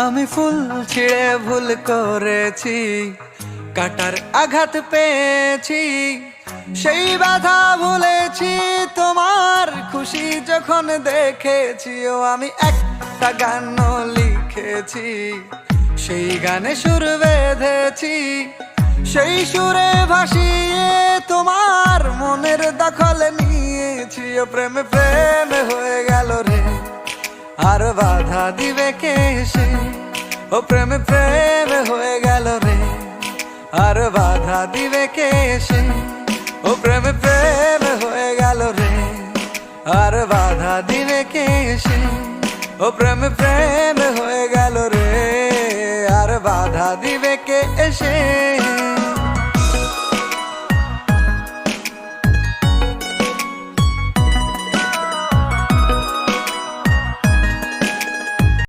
আমি ফুল ছিঁড়ে ভুল করেছি, কাটার আঘাত পেয়েছি, সেই বাধা ভুলেছি তোমার খুশি যখন দেখেছি। ও আমি একটা গান লিখেছি, সেই গানে সুর বেঁধেছি, সেই সুরে ভাসিয়ে তোমার মনের দখল নিয়েছি। ও প্রেমে প্রেমে হয়ে গেল রে, আর বাধা দিবে কে সে? ও প্রেমে প্রেমে হয়ে গেল রে, আর বাধা দিবে কে সে? ও প্রেমে প্রেমে হয়ে গেল রে, আর বাধা দিবে কে সে? ও প্রেমে প্রেমে হয়ে গেল রে, আর বাধা দিবে কে এসে?